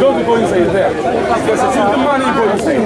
Don't go inside there. The money go inside.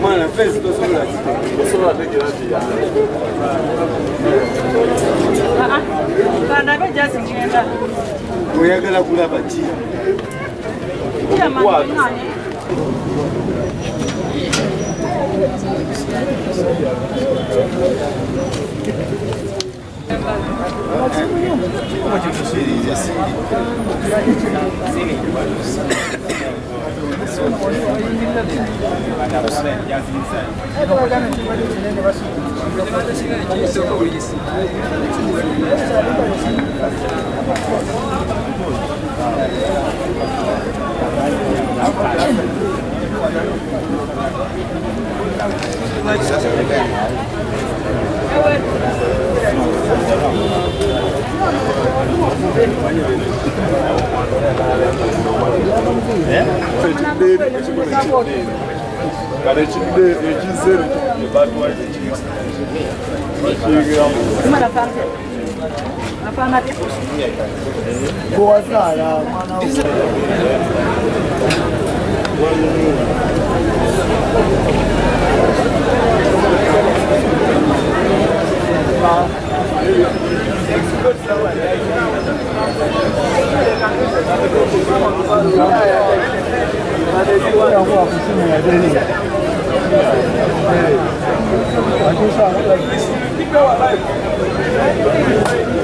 Mano, fez isso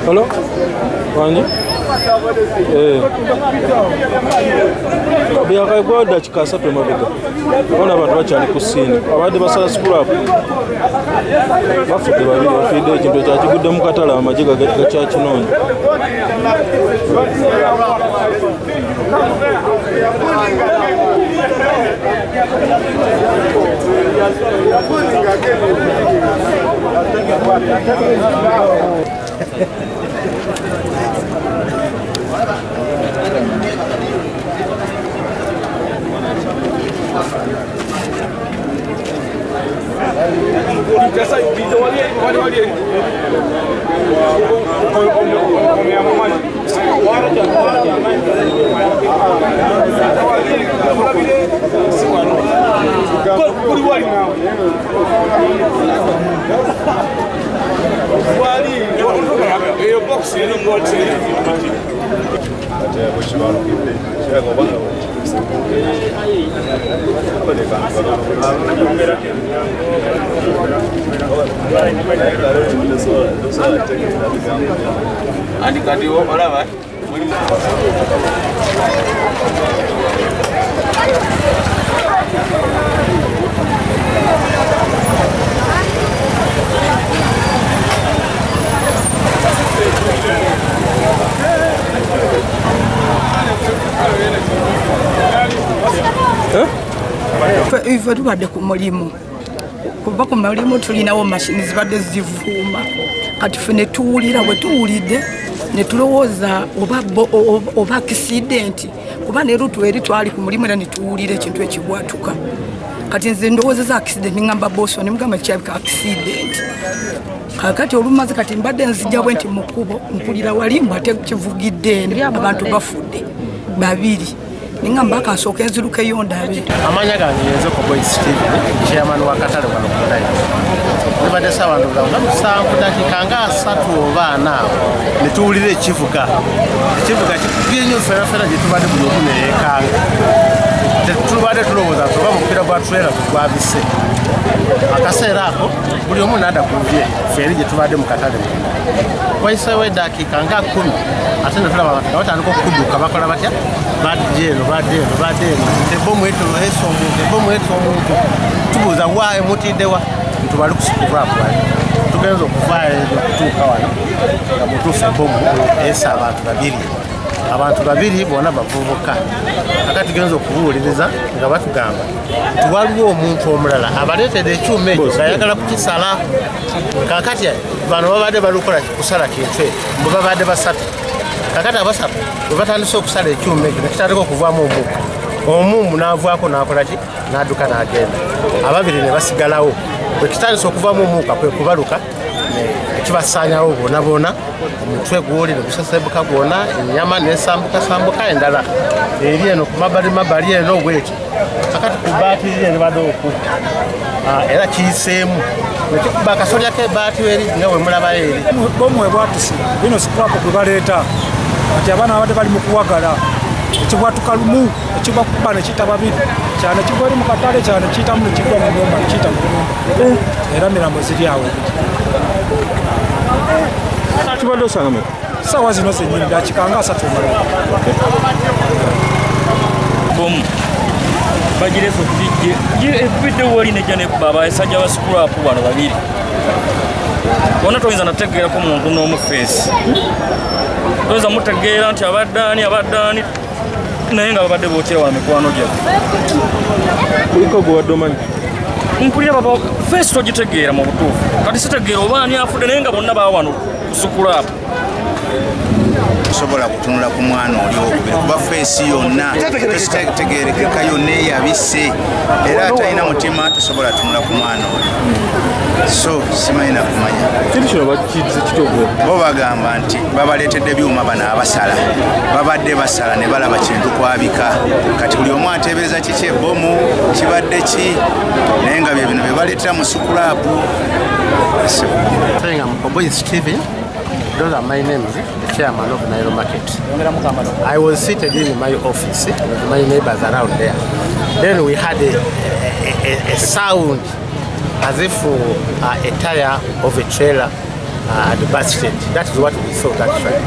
Hello? Wanji? Byaka goda chikasa pe mabega. Ona abantu bachali kusini. Abadde basala scrap. Bafude babiri bafide ekintu kyakigudde mu katala amajiga gacha kinonye. Box, you know what? Ife tubadde ku mulimu kuva ku mulimu tulinawo mashini zibadde zivuuma kati ffe ne tuwulira bwe tuwulidde ne tulowooza oba accident kuba ne lutu eri twali ku mulimu era ne tuwulira ekintu ekibwatuka kati nze ndowoozeza accident ngamba bosi ne mugamba kyabika accident kakati olumaze kati mbadde nzijja bwe nti mu kkubo mpulira wali mbate kivugidde abantu bafudde babiri ningamba akasooka enziruka eyondabe amanya gange yenze ko boy Steve chairman wa Katale wano kudai nibadde sabantu nga musanvu dakika nga 3 oba 4 ne tuwulira ekivuga kibyenyo fera gye tubadde buli omu neyeekanga tubadde tulowooza tuba mupira gwa trailer gwabise akaseera ako buli omu n'adda kuvye feri gye tubadde mu Katale waisewo dakika nga 10 ate ne tulaba abantu batandika okudduka bakola batya badde ebomu eto omuntu tubuuza waayo mutiddewa ntubali kusukubwa bwali tugenza okuvaayo okutuuka wano nga mutuufu ebomu esa abantu babiri bonna bavubuka akati tugenza okubuuliriza nga batugamba tuwaliwo omuntu omulala abaleetedde ekyuma ekyo ng'ayagala kukisala kakati bano babadde balikola kusala kintu ekyo mbu babadde basatu kakati abasatu bwe batandise okusala ekyuma ekyo nekitandika okuvaamu omumu n'avaako n'akola ki n'adduka n'agenda ababiri ne basigalawo bwe kitandise okuvaamu omuuka kwe kubaluka ekibasaanyawo boona omutwe gwoli ne gusesebuka gwona ennyama nesambuka endala eri eno ku mabbali eno bwekyo kakati ku baati eri nebadde oku era kiyiseemu nekikuba akasolya k'ebaati eri nga bwe mulabayo eri bomu ebwatuse bino sikwapo gwe baleeta kati abaana babadde bali mu kuwagala ekibwatuka lumu ekibakuba nekiyita babiri kyane kigwa eri mu katale kyane kiyitamu nekigwa mu nyumba nekiyita mu nyumba era mirambo ziri awo kibadde osanga mmeka sawa zino zenyini dakikanga 3 bomu bagireso ekubidde wali nejja nekuba abasajja ba sikulapu bano babiri bona toyinza nategeerako muntu n'omu feesi toyinza mutegeera nti abaddaani naye nga babadde bookyewa mikwano gyaffe kuliko gwe wadde omanyi mpulira baba feesi togitegeera mu butuufu kati sitegeera oba ani afudde naye nga bonna baawano kusukulapu sobola kutunula ku mwana oli okubiri kuba feesi yonna tositegerekeka yonna eyabise era atalina mutima tosobola tunula ku mwana oli so simanyi nakumanya kintu kino bakize kitogwe bo bagamba nti babaleetedde ebyuma bano abasala babadde basala ne balaba kintu kwabika kati buli omu ateebereza kiki ebomu kibadde ki naye nga bye bino bye baleetera mu sukulapu Boy Steve, those are my names, the chairman of Nairo Market. I was seated in my office with my neighbors around there. Then we had a sound as if a tire of a trailer had busted. That is what we thought actually.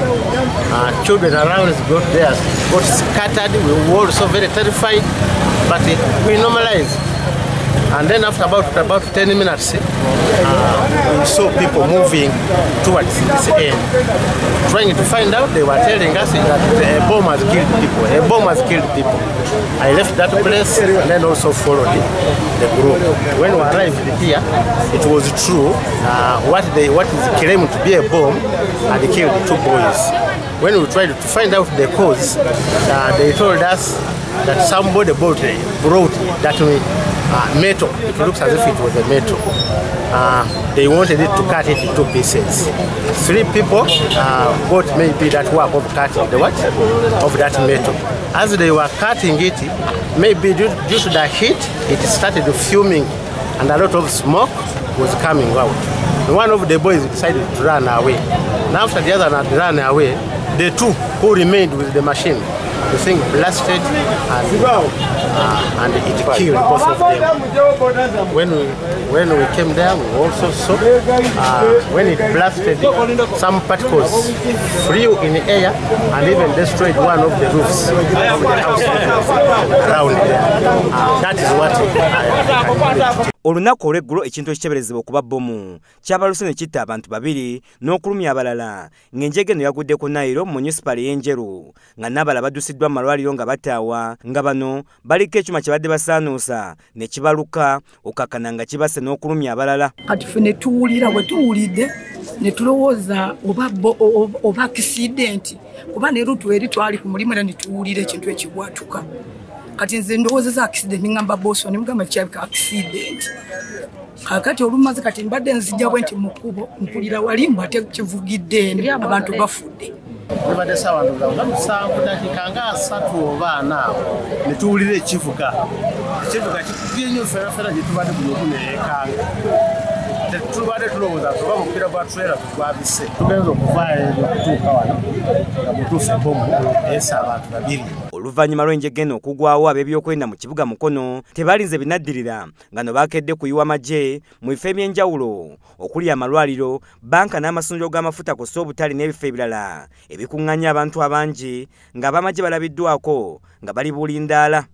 Children around us got scattered. We were also very terrified, but we normalized. And then after about 10 minutes, we saw people moving towards this end, trying to find out. They were telling us that a bomb has killed people. A bomb has killed people. I left that place and then also followed the group. When we arrived here, it was true. What is claimed to be a bomb had killed 2 boys. When we tried to find out the cause, they told us that somebody brought that metal. It looks as if it was a metal. They wanted it to cut it into pieces. 3 people got maybe that work of cutting the what? Of that metal. As they were cutting it, maybe due to the heat, it started fuming and a lot of smoke was coming out. One of the boys decided to run away. And after the other had run away, The two who remained with the machine, the thing blasted and it killed both of them. When we came there, we also saw when it blasted, some particles flew in the air and even destroyed one of the roofs of the house around there. That is what I Olunaku olw'eggulo ekintu ekiteeberezebwa okuba bbomu kyabaluse ne kitta abantu babiri n'okulumya abalala ng'enjege eno yagudde ku Nairo mu municipal y'Enjeru nga n'abalala baddusiddwa mu malwaliro nga bataawa nga bano baliko ekyuma kye badde basaanuusa ne kibaluka okakkana nga kibase n'okulumya abalala. Kati ffe ne tuwulira bwe tuwulidde ne tulowooza oba accident kuba ne lutu eri twali ku mulimu era ne tuwulira ekintu ekibwatuka. Kati nze ndowooza accident ngamba boso ne mugamba kyabika accident. Kakati olumaze kati mbadde nzijja bwe nti mukubo mpulira wali mbate kivugidde abantu bafudde. Nibadde sawa ndowooza musanvu dakika nga 3 oba 4 ne tuwulira ekivuga. Ekivuga kikubye nnyo fera gye tubadde buli omu ne yeekanga. Tubadde tulowooza tuba mupira gwa trailer gwabise. Tugenza okuvaayo okutuuka wano nga mutuufu ebbomu essa abantu babiri. Oluvannyuma lw'enjege eno okugwawo ab'ebyokwerinda mu kibuga Mukono tebalinze binaddirira nga no baakedde kuyiwa amagye mu bifo eby'enjawulo okuli amalwaliro, banka n'amasundiro g'amafuta kw'ossa obutale n'ebifo ebirala ebikuŋŋaanya abantu abangi ng'abamagye balabiddwako nga bali bulindaala.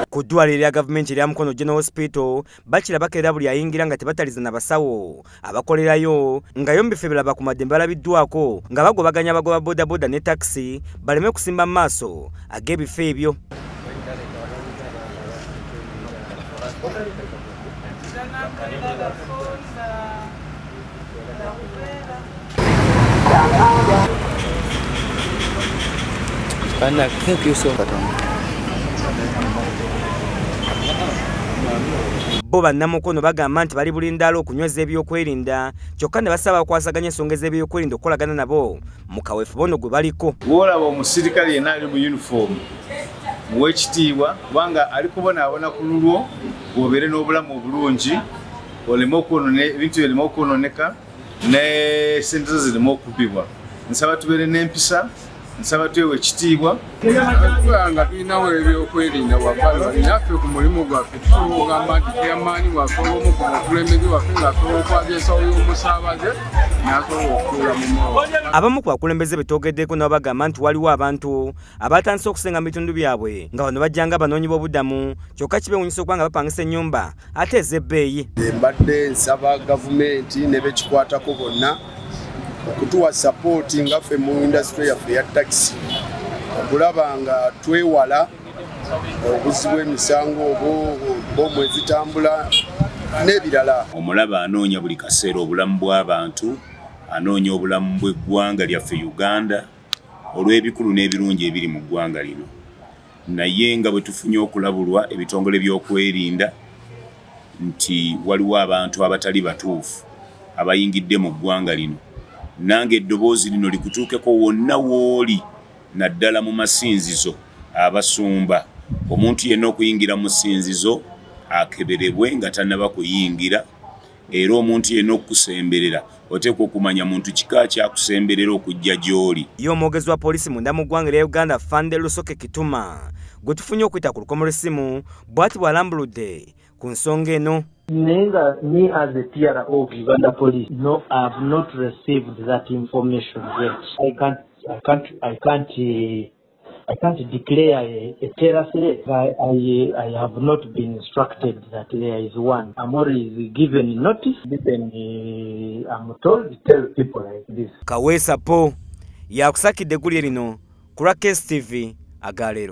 Ku ddwaliro lya gavumenti erya Mukono General Hospital bakira bakeera buli ayingira nga tebataliza na basawo abakolerayo nga mu bifo ebirala bakumadde balabiddwako nga bagobaganya abagoba bodaboda ne taxi baleme kusimba mu maaso ag'ebifo ebyo. Bo bannamukono bagamba nti bali bulindaala okunyweza ebyokwerinda kyokka ne basaba bakwasaganya ensonga z'ebyokwerinda okukolagana nabo mu kaweefube ono gwe baliko. Bw'olaba omusirikale yenna ali mu yunifoomu muwe ekitiibwa kubanga ali kubonaabona ku lulwo obeere n'obulamu obulungi oleme okwonona ebintu bireme okwononeka ne ssente zo zireme okubbibwa. Nsaba tubeere n'empisa, nsaba twewe ekitiibwa. Nga tulinawo ebyokwerinda wabbali naffe ku mulimu gwaffe tukugamba nti kyamaanyi waffe omu ku bakulembeze waffe ng'asobola okwaza ensawo y'omusaabaze n'asobola okutuula mu mwoyo. Abamu ku bakulembeze betoogeddeko nabo bagamba nti waliwo abantu abatandise okusenga mu bitundu byabwe nga bano bajjanga abanoonyi b'obubudamu kyokka kibewunyisa okuba nga bapangisa ennyumba ate ez'ebbeeyi. Mbadde nsaba gavumenti ne bekikwatako bonna okutuwa sapoti nga ffe mu indasitule yaffe ya takisi okulaba nga twewala obuzzi bw'emisango bomu ezitambula n'ebirala. Omulaba anoonya buli kaseera obulamu bw'abantu, anoonya obulamu bw'eggwanga lyaffe Uganda olw'ebikulu n'ebirungi ebiri mu ggwanga lino. Naye nga bwe tufunye okulabulwa ebitongole by'okwerinda nti waliwo abantu abatali batuufu abayingidde mu ggwanga lino, nange eddoboozi lino likutuukeko wonna w'oli naddala mu masinzizo abasumba. Omuntu yenna okuyingira mu ssinzizo akeberebwe nga tannaba kuyingira, era omuntu yenna okukusemberera oteekwa okumanya muntu kika kyakusemberera okujja gy'oli. Ye omwogezi wa poliisi munda mu ggwanga erya Uganda Fande Lusoke Kituma gwe tufunye okuyita ku lukomo lw'essimu bw'ati bw'alambuludde ku nsonga eno. Nenga, me as a PRO of Uganda Police, no, I have not received that information yet. I can't declare a terror threat. I have not been instructed that there is one. I'm already given notice. Then I'm told to tell people like this. Kaweesa Po yakusakidde eggulire lino ku Case TV Agalero.